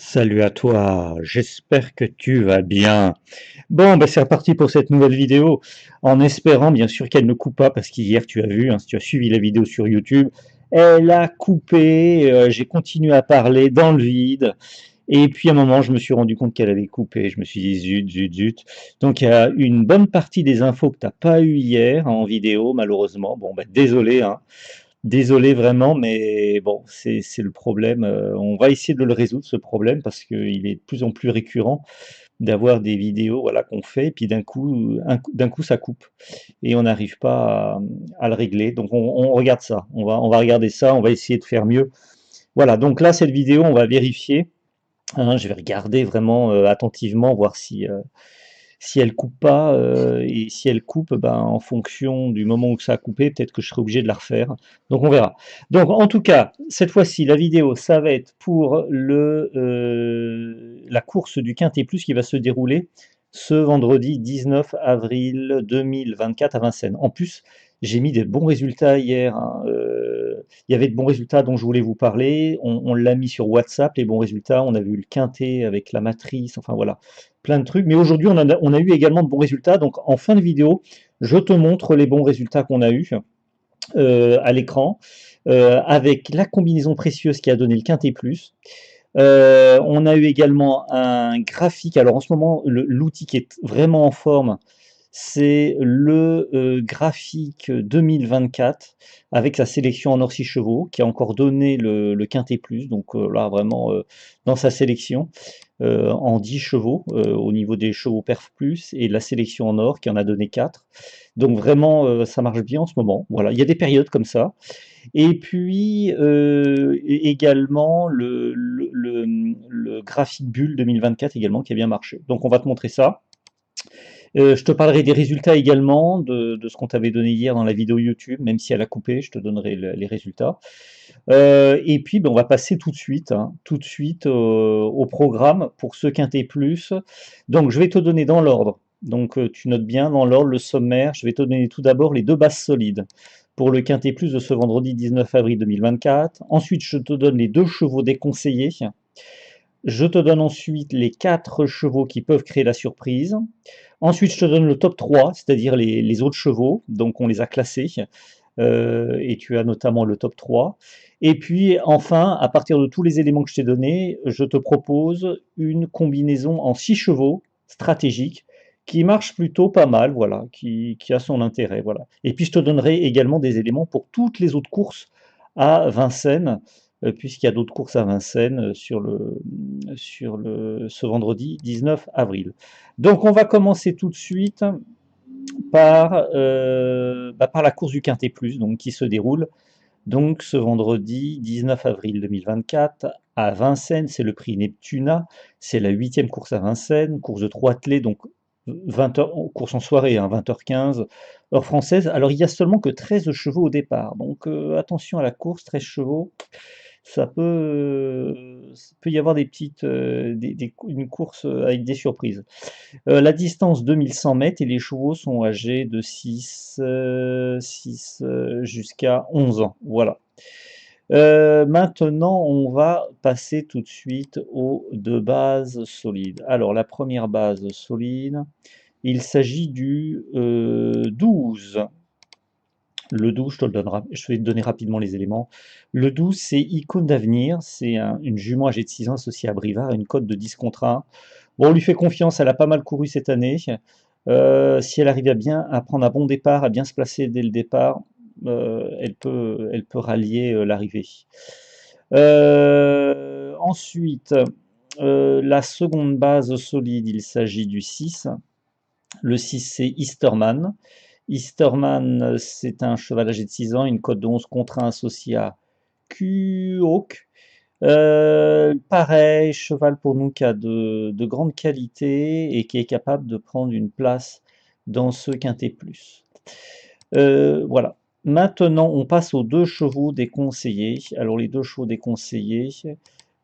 Salut à toi, j'espère que tu vas bien. Bon, ben c'est reparti pour cette nouvelle vidéo, en espérant bien sûr qu'elle ne coupe pas, parce qu'hier tu as vu, hein, si tu as suivi la vidéo sur YouTube, elle a coupé, j'ai continué à parler dans le vide, et puis à un moment je me suis rendu compte qu'elle avait coupé, je me suis dit zut, zut, zut. Donc il y a une bonne partie des infos que tu n'as pas eu hier en vidéo, malheureusement. Bon, ben désolé, hein. Désolé vraiment, mais bon, c'est le problème. On va essayer de le résoudre, ce problème, parce qu'il est de plus en plus récurrent d'avoir des vidéos, voilà, qu'on fait, et puis d'un coup, ça coupe et on n'arrive pas à le régler. Donc on regarde ça. On va regarder ça. On va essayer de faire mieux. Voilà. Donc là, cette vidéo, on va vérifier, hein. Je vais regarder vraiment attentivement, voir si elle coupe pas, et si elle coupe, ben, en fonction du moment où ça a coupé, peut-être que je serai obligé de la refaire. Donc on verra. Donc en tout cas, cette fois-ci, la vidéo, ça va être pour la course du Quintet Plus qui va se dérouler ce vendredi 19 avril 2024 à Vincennes. En plus, j'ai mis des bons résultats hier, hein. Il y avait de bons résultats dont je voulais vous parler. On l'a mis sur WhatsApp, les bons résultats. On a vu le Quintet avec la matrice. Enfin voilà, plein de trucs. Mais aujourd'hui, on a eu également de bons résultats. Donc, en fin de vidéo, je te montre les bons résultats qu'on a eus à l'écran, avec la combinaison précieuse qui a donné le Quintet Plus. On a eu également un graphique. Alors, en ce moment, l'outil qui est vraiment en forme, c'est le graphique 2024 avec sa sélection en or 6 chevaux qui a encore donné le Quintet Plus. Donc là, vraiment, dans sa sélection en 10 chevaux au niveau des chevaux Perf Plus et la sélection en or qui en a donné 4. Donc vraiment, ça marche bien en ce moment. Voilà, il y a des périodes comme ça. Et puis également le graphique bulle 2024 également qui a bien marché. Donc on va te montrer ça. Je te parlerai des résultats également, de ce qu'on t'avait donné hier dans la vidéo YouTube, même si elle a coupé, je te donnerai les résultats. Et puis, ben, on va passer tout de suite, hein, tout de suite au programme pour ce Quintet Plus. Donc, je vais te donner dans l'ordre. Donc, tu notes bien dans l'ordre le sommaire. Je vais te donner tout d'abord les deux bases solides pour le Quintet Plus de ce vendredi 19 avril 2024. Ensuite, je te donne les deux chevaux déconseillés. Je te donne ensuite les 4 chevaux qui peuvent créer la surprise. Ensuite, je te donne le top 3, c'est-à-dire les autres chevaux. Donc, on les a classés. Et tu as notamment le top 3. Et puis, enfin, à partir de tous les éléments que je t'ai donnés, je te propose une combinaison en 6 chevaux stratégique qui marche plutôt pas mal, voilà, qui a son intérêt, voilà. Et puis, je te donnerai également des éléments pour toutes les autres courses à Vincennes, puisqu'il y a d'autres courses à Vincennes ce vendredi 19 avril. Donc on va commencer tout de suite par la course du Quintet Plus, donc, qui se déroule donc ce vendredi 19 avril 2024 à Vincennes. C'est le prix Neptuna, c'est la 8e course à Vincennes, course de 3 attelés, donc 20h, course en soirée, hein, 20h15, heure française. Alors il y a seulement que 13 chevaux au départ, donc attention à la course, 13 chevaux, ça peut y avoir des petites, une course avec des surprises. La distance 2100 mètres et les chevaux sont âgés de 6 jusqu'à 11 ans. Voilà. Maintenant, on va passer tout de suite aux deux bases solides. Alors, la première base solide, il s'agit du 12. Le 12, je vais te donner rapidement les éléments. Le 12, c'est Icône d'avenir, c'est une jument âgée de 6 ans associée à Brivard, une cote de 10 contre 1. Bon, on lui fait confiance, elle a pas mal couru cette année. Si elle arrive à prendre un bon départ, à bien se placer dès le départ, elle peut rallier l'arrivée. Ensuite, la seconde base solide, il s'agit du 6. Le 6, c'est Easterman. Easterman, c'est un cheval âgé de 6 ans, une cote de 11 contre 1 associée à Kuok. Pareil, cheval pour nous qui a de grandes qualités et qui est capable de prendre une place dans ce Quintet Plus. Voilà. Maintenant, on passe aux deux chevaux déconseillés. Alors, les deux chevaux déconseillés,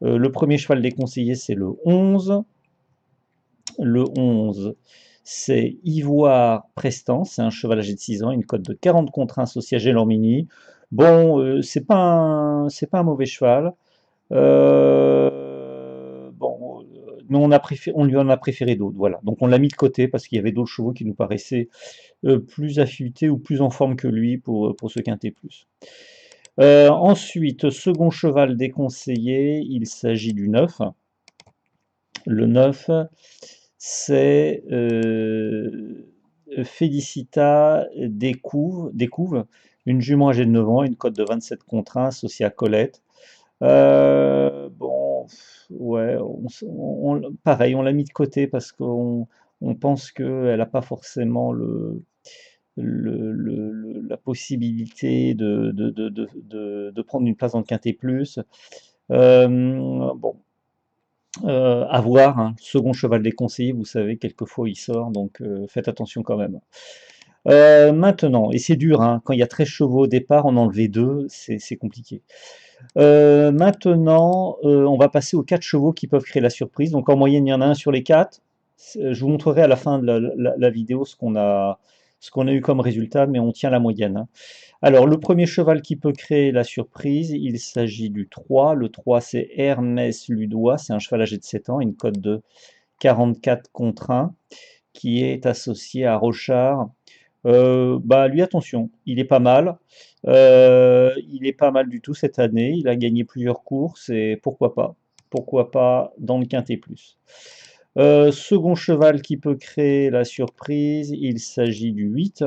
le premier cheval déconseillé, c'est le 11. Le 11, c'est Ivoire Prestance, c'est un cheval âgé de 6 ans, une cote de 40 contre 1 associée à Gelormini. Bon, c'est pas un mauvais cheval. Bon, mais on lui en a préféré d'autres, voilà. Donc on l'a mis de côté parce qu'il y avait d'autres chevaux qui nous paraissaient plus affûtés ou plus en forme que lui pour ce quintet plus. Ensuite, second cheval déconseillé, il s'agit du 9. Le 9, c'est Félicita Descouves, une jument âgée de 9 ans, une cote de 27 contre 1 associée à Colette. Bon, ouais, pareil, on l'a mis de côté parce qu'on pense qu'elle n'a pas forcément la possibilité de prendre une place dans le Quintet Plus. Bon, à voir, hein. Second cheval déconseillé, vous savez, quelquefois il sort, donc faites attention quand même. Maintenant, et c'est dur, hein, quand il y a 13 chevaux au départ, en enlever 2, c'est compliqué. Maintenant, on va passer aux 4 chevaux qui peuvent créer la surprise. Donc en moyenne, il y en a un sur les 4. Je vous montrerai à la fin de la vidéo ce qu'on a eu comme résultat, mais on tient la moyenne, hein. Alors, le premier cheval qui peut créer la surprise, il s'agit du 3. Le 3, c'est Hermès Ludois. C'est un cheval âgé de 7 ans, une cote de 44 contre 1, qui est associé à Rochard. Bah, lui, attention, il est pas mal. Il est pas mal du tout cette année. Il a gagné plusieurs courses et pourquoi pas? Pourquoi pas dans le Quintet Plus. Second cheval qui peut créer la surprise, il s'agit du 8.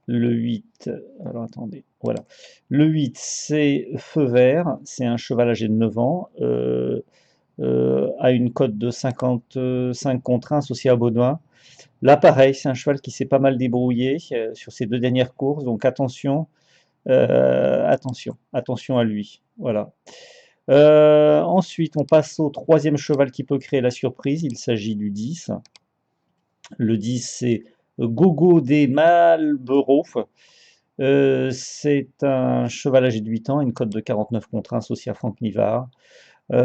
Le 8, alors attendez, voilà. Le 8, c'est Feu Vert, c'est un cheval âgé de 9 ans, a une cote de 55 contre 1 associé à Baudouin. Là, pareil, c'est un cheval qui s'est pas mal débrouillé sur ses 2 dernières courses, donc attention, attention à lui. Voilà. Ensuite, on passe au troisième cheval qui peut créer la surprise. Il s'agit du 10. Le 10, c'est Gogo des Malboro. C'est un cheval âgé de 8 ans, une cote de 49 contre 1 associé à Franck Nivard. Bon,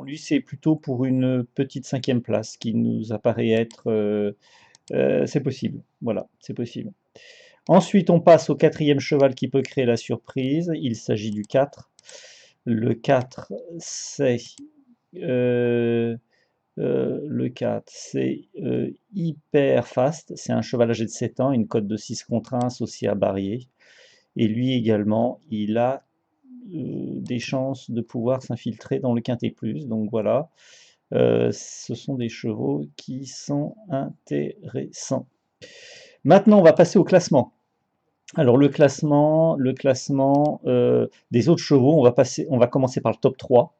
lui, c'est plutôt pour une petite 5e place qui nous apparaît être. C'est possible. Voilà, c'est possible. Ensuite, on passe au 4e cheval qui peut créer la surprise. Il s'agit du 4. Le 4, c'est. Le 4, c'est Hyper Fast. C'est un cheval âgé de 7 ans, une cote de 6 contre 1 associé à Barrier. Et lui également, il a des chances de pouvoir s'infiltrer dans le Quintet Plus. Donc voilà, ce sont des chevaux qui sont intéressants. Maintenant, on va passer au classement. Alors le classement des autres chevaux, on va commencer par le top 3.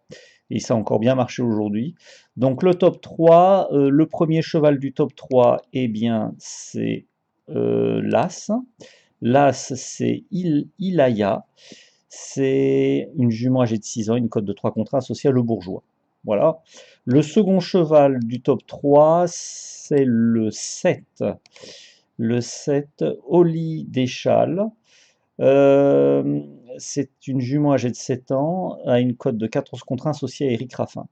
Et ça a encore bien marché aujourd'hui. Donc le top 3, le premier cheval du top 3, eh bien, c'est l'As. L'As, c'est Ilaya. C'est une jument âgée de 6 ans, une cote de 3 contre 1 associée à Le Bourgeois. Voilà. Le second cheval du top 3, c'est le 7. Le 7, Oli Deschal. C'est une jument âgée de 7 ans, à une cote de 14 contre 1 associée à Éric Raffin.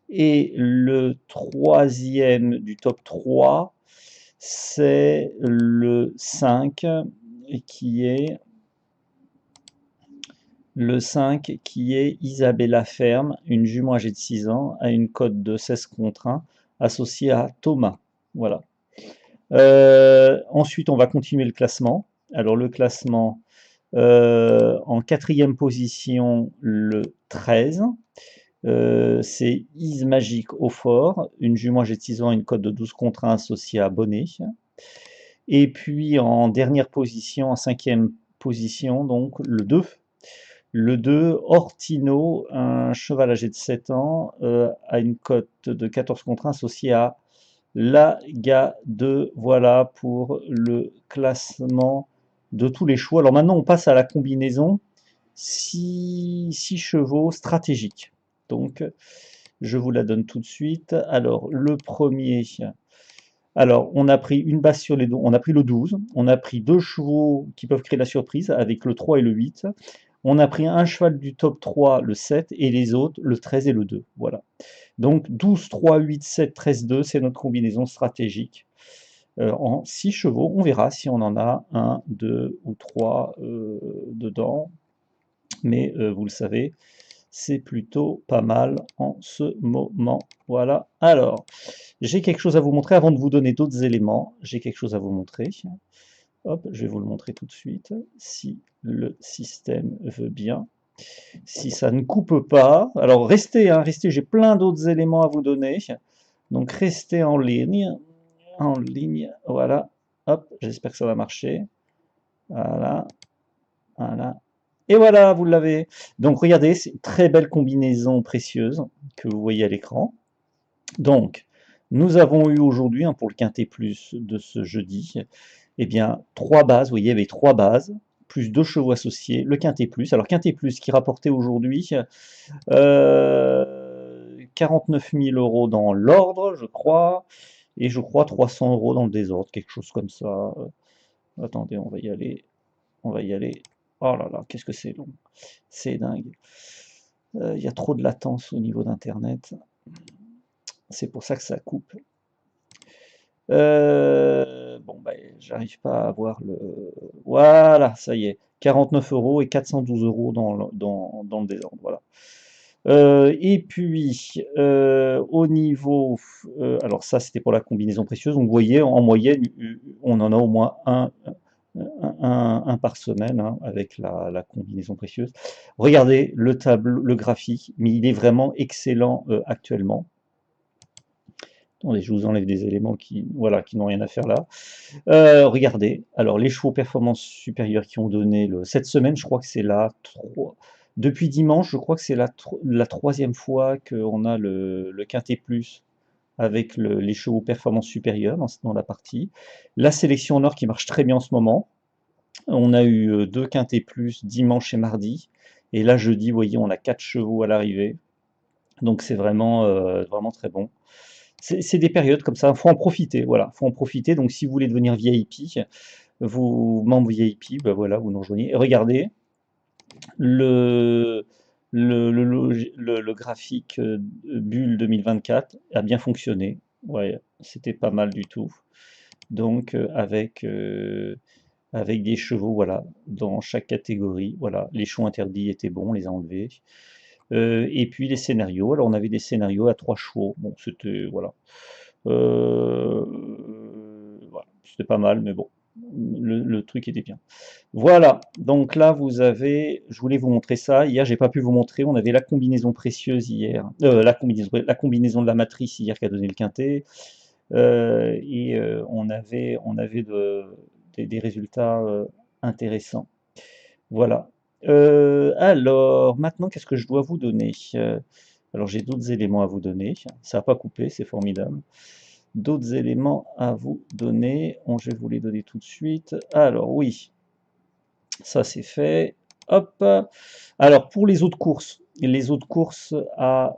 Et le troisième du top 3, c'est le 5, qui est Isabella Ferme, une jument âgée de 6 ans, à une cote de 16 contre 1, associée à Thomas. Voilà. Ensuite, on va continuer le classement. Alors, le classement, en 4e position, le 13. C'est Is Magique au fort, une jument âgée de 6 ans, une cote de 12 contre 1 associée à Bonnet. Et puis en dernière position, en 5e position, donc le 2. Le 2, Ortino, un cheval âgé de 7 ans, a une cote de 14 contre 1 associée à Laga 2. Voilà pour le classement de tous les chevaux. Alors maintenant, on passe à la combinaison 6 chevaux stratégiques. Donc, je vous la donne tout de suite. Alors, le premier. Alors, on a pris une base sur les deux. On a pris le 12. On a pris 2 chevaux qui peuvent créer la surprise avec le 3 et le 8. On a pris un cheval du top 3, le 7, et les autres, le 13 et le 2. Voilà. Donc 12, 3, 8, 7, 13, 2, c'est notre combinaison stratégique. En 6 chevaux, on verra si on en a 1, 2 ou 3 dedans. Mais vous le savez, c'est plutôt pas mal en ce moment. Voilà. Alors, j'ai quelque chose à vous montrer avant de vous donner d'autres éléments. J'ai quelque chose à vous montrer. Hop, je vais vous le montrer tout de suite, si le système veut bien. Si ça ne coupe pas, alors restez, hein, restez, j'ai plein d'autres éléments à vous donner. Donc restez en ligne, voilà. Hop, j'espère que ça va marcher. Voilà, voilà. Et voilà, vous l'avez. Donc regardez, c'est une très belle combinaison précieuse que vous voyez à l'écran. Donc, nous avons eu aujourd'hui, hein, pour le quintet plus de ce jeudi, eh bien, 3 bases, vous voyez, il y avait 3 bases, plus 2 chevaux associés, le quintet plus. Alors, quintet plus qui rapportait aujourd'hui 49 000 € dans l'ordre, je crois, et je crois 300 € dans le désordre, quelque chose comme ça. Attendez, on va y aller. On va y aller. Oh là là, qu'est-ce que c'est long. C'est dingue. Il y a trop de latence au niveau d'Internet. C'est pour ça que ça coupe. Bon, ben, j'arrive pas à voir le... Voilà, ça y est. 49 € et 412 € dans le désordre. Voilà. Et puis, au niveau... alors ça, c'était pour la combinaison précieuse. Donc, vous voyez, en moyenne, on en a au moins un par semaine, hein, avec la combinaison précieuse. Regardez le tableau, le graphique, mais il est vraiment excellent actuellement. Attendez, je vous enlève des éléments qui, voilà, qui n'ont rien à faire là. Regardez, alors les chevaux performance supérieure qui ont donné cette semaine, je crois que c'est depuis dimanche, je crois que c'est la troisième fois qu'on a le quintet plus avec les chevaux performance supérieure dans la partie. La sélection en or qui marche très bien en ce moment. On a eu 2 quintets plus dimanche et mardi. Et là, jeudi, vous voyez, on a 4 chevaux à l'arrivée. Donc c'est vraiment très bon. C'est des périodes comme ça, il faut en profiter, voilà, faut en profiter. Donc si vous voulez devenir VIP, vous membre VIP, ben voilà, vous nous rejoignez. Et regardez, le, le graphique Bulle 2024 a bien fonctionné. Ouais, c'était pas mal du tout. Donc avec des chevaux, voilà, dans chaque catégorie. Voilà, les chevaux interdits étaient bons, on les a enlevés. Et puis les scénarios. Alors on avait des scénarios à 3 chevaux. Bon, c'était voilà. Euh, voilà, c'était pas mal, mais bon, le truc était bien. Voilà, donc là vous avez, je voulais vous montrer ça. Hier, j'ai pas pu vous montrer. On avait la combinaison précieuse hier, la combinaison de la matrice hier qui a donné le quintet. On avait des résultats intéressants. Voilà. Alors, maintenant, qu'est-ce que je dois vous donner? Alors, j'ai d'autres éléments à vous donner. Ça n'a pas coupé, c'est formidable. D'autres éléments à vous donner. Je vais vous les donner tout de suite. Alors, oui, ça c'est fait. Hop. Alors, pour les autres courses à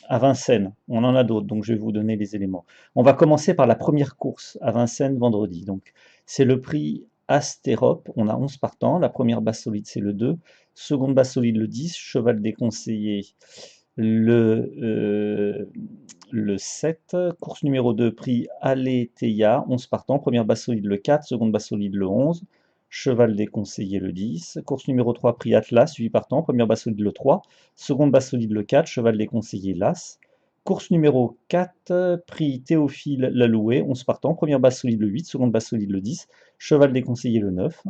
Vincennes, on en a d'autres, donc je vais vous donner les éléments. On va commencer par la première course à Vincennes vendredi. Donc, c'est le prix Astérope. On a 11 partants. La première base solide, c'est le 2. Seconde base solide, le 10. Cheval déconseillé, le 7. Course numéro 2, prix Aletheia, 11 partants. Première base solide, le 4. Seconde base solide, le 11. Cheval déconseillé, le 10. Course numéro 3, prix Atlas, 8 partants. Première base solide, le 3. Seconde base solide, le 4. Cheval déconseillé, l'As. Course numéro 4, prix Théophile Laloué, 11 partants. Première base solide, le 8. Seconde base solide, le 10. Cheval déconseillé, le 9.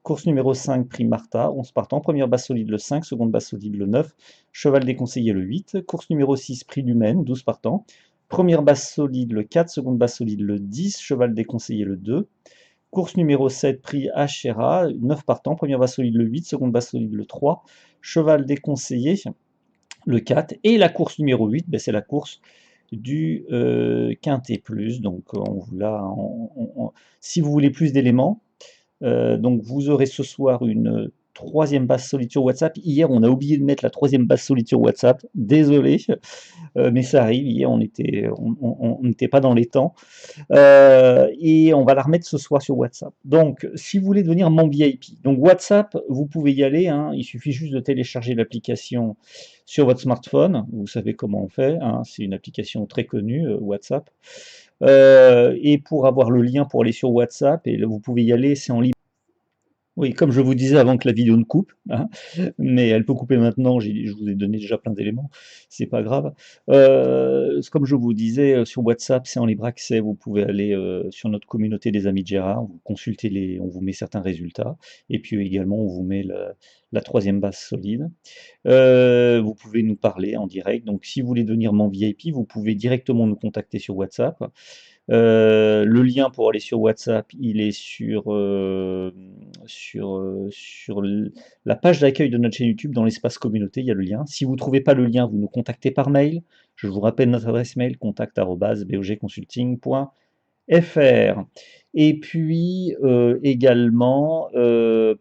Course numéro 5, prix Martha, 11 partants. Première base solide, le 5. Seconde base solide, le 9. Cheval déconseillé, le 8. Course numéro 6, prix Lumen, 12 partants. Première base solide, le 4. Seconde base solide, le 10. Cheval déconseillé, le 2. Course numéro 7, prix Achera, 9 partants. Première base solide, le 8. Seconde base solide, le 3. Cheval déconseillé, le 4. Et la course numéro 8, ben, c'est la course du Quintet Plus. Donc, si vous voulez plus d'éléments, donc vous aurez ce soir une troisième base solide sur WhatsApp. Hier, on a oublié de mettre la troisième base solide sur WhatsApp. Désolé, mais ça arrive. Hier, on n'était pas dans les temps. Et on va la remettre ce soir sur WhatsApp. Donc, si vous voulez devenir membre VIP, donc WhatsApp, vous pouvez y aller. Hein, il suffit juste de télécharger l'application sur votre smartphone. Vous savez comment on fait. Hein, c'est une application très connue, WhatsApp. Et pour avoir le lien pour aller sur WhatsApp, et là, vous pouvez y aller, c'est en libre. Oui, comme je vous disais avant que la vidéo ne coupe, hein, mais elle peut couper maintenant, je vous ai donné déjà plein d'éléments, c'est pas grave. Comme je vous disais, sur WhatsApp, c'est en libre accès, vous pouvez aller sur notre communauté des amis de Gérard, vous consultez on vous met certains résultats, et puis également on vous met la troisième base solide. Vous pouvez nous parler en direct, donc si vous voulez devenir membre VIP, vous pouvez directement nous contacter sur WhatsApp. Le lien pour aller sur WhatsApp, il est sur la page d'accueil de notre chaîne YouTube, dans l'espace communauté, il y a le lien. Si vous ne trouvez pas le lien, vous nous contactez par mail. Je vous rappelle notre adresse mail, contact@bogconsulting.fr. FR. Et puis également,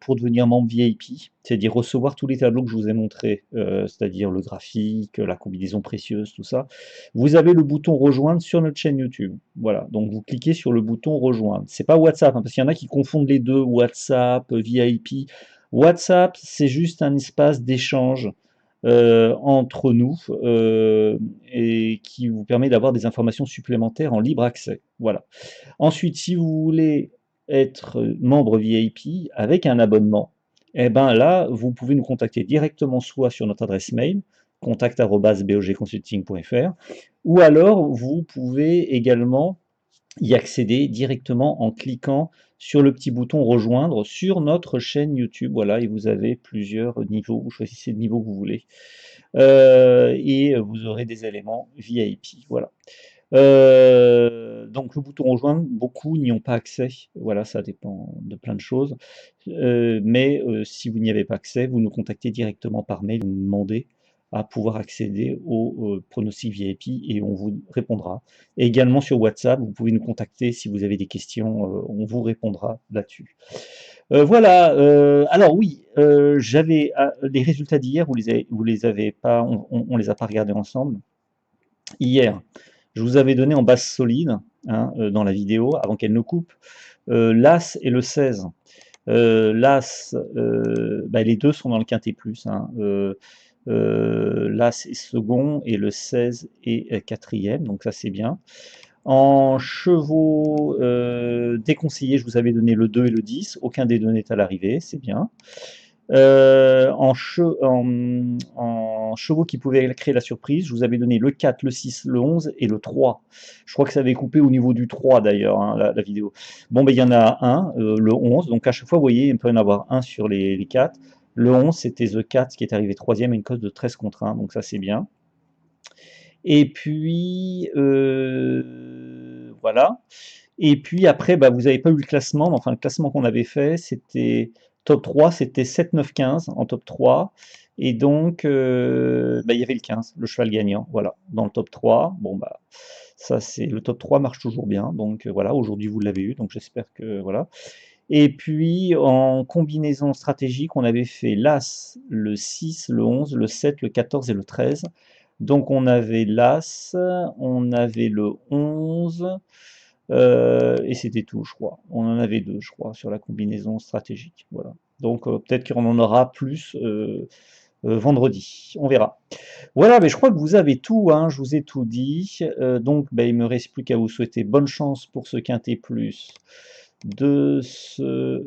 pour devenir membre VIP, c'est-à-dire recevoir tous les tableaux que je vous ai montrés, c'est-à-dire le graphique, la combinaison précieuse, tout ça, vous avez le bouton rejoindre sur notre chaîne YouTube. Voilà, donc vous cliquez sur le bouton rejoindre. C'est pas WhatsApp, hein, parce qu'il y en a qui confondent les deux, WhatsApp, VIP. WhatsApp, c'est juste un espace d'échange entre nous et qui vous permet d'avoir des informations supplémentaires en libre accès. Voilà. Ensuite, si vous voulez être membre VIP avec un abonnement, eh ben là, vous pouvez nous contacter directement soit sur notre adresse mail, contact@bogconsulting.fr, ou alors vous pouvez également y accéder directement en cliquant sur le petit bouton rejoindre sur notre chaîne YouTube. Voilà, et vous avez plusieurs niveaux, vous choisissez le niveau que vous voulez. Et vous aurez des éléments VIP. Voilà. Donc le bouton rejoindre, beaucoup n'y ont pas accès. Voilà, ça dépend de plein de choses. Mais si vous n'y avez pas accès, vous nous contactez directement par mail, vous nous demandez à pouvoir accéder au pronostic VIP et on vous répondra. Et également sur WhatsApp, vous pouvez nous contacter si vous avez des questions, on vous répondra là-dessus. Voilà, alors oui, j'avais les résultats d'hier, vous les avez pas, on les a pas regardés ensemble. Hier, je vous avais donné en base solide, hein, dans la vidéo, avant qu'elle ne coupe, l'As et le 16. L'As, bah, les deux sont dans le quintet plus, hein. L'As est second et le 16 est quatrième, donc ça c'est bien. En chevaux déconseillés, je vous avais donné le 2 et le 10, aucun des deux n'est à l'arrivée, c'est bien. En chevaux qui pouvaient créer la surprise, je vous avais donné le 4, le 6, le 11 et le 3. Je crois que ça avait coupé au niveau du 3 d'ailleurs, hein, la vidéo. Bon, ben il y en a un, le 11, donc à chaque fois, vous voyez, il peut y en avoir un sur les 4. Le 11, c'était The 4 qui est arrivé troisième à une cote de 13 contre 1, donc ça c'est bien. Et puis, voilà. Et puis après, bah, vous n'avez pas eu le classement, mais enfin le classement qu'on avait fait, c'était top 3, c'était 7, 9, 15 en top 3. Et donc, bah, il y avait le 15, le cheval gagnant, voilà, dans le top 3. Bon, bah, ça c'est le top 3 marche toujours bien. Donc voilà, aujourd'hui vous l'avez eu, donc j'espère que voilà. Et puis en combinaison stratégique, on avait fait l'As, le 6, le 11, le 7, le 14 et le 13. Donc on avait l'As, on avait le 11, et c'était tout, je crois. On en avait deux, je crois, sur la combinaison stratégique. Voilà. Donc peut-être qu'on en aura plus vendredi. On verra. Voilà, mais je crois que vous avez tout, hein, je vous ai tout dit. Donc ben, il ne me reste plus qu'à vous souhaiter bonne chance pour ce Quintet Plus de ce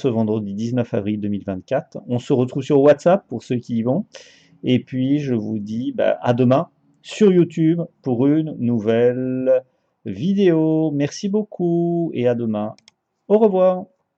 vendredi 19 avril 2024. On se retrouve sur WhatsApp pour ceux qui y vont. Et puis, je vous dis bah, à demain sur YouTube pour une nouvelle vidéo. Merci beaucoup et à demain. Au revoir.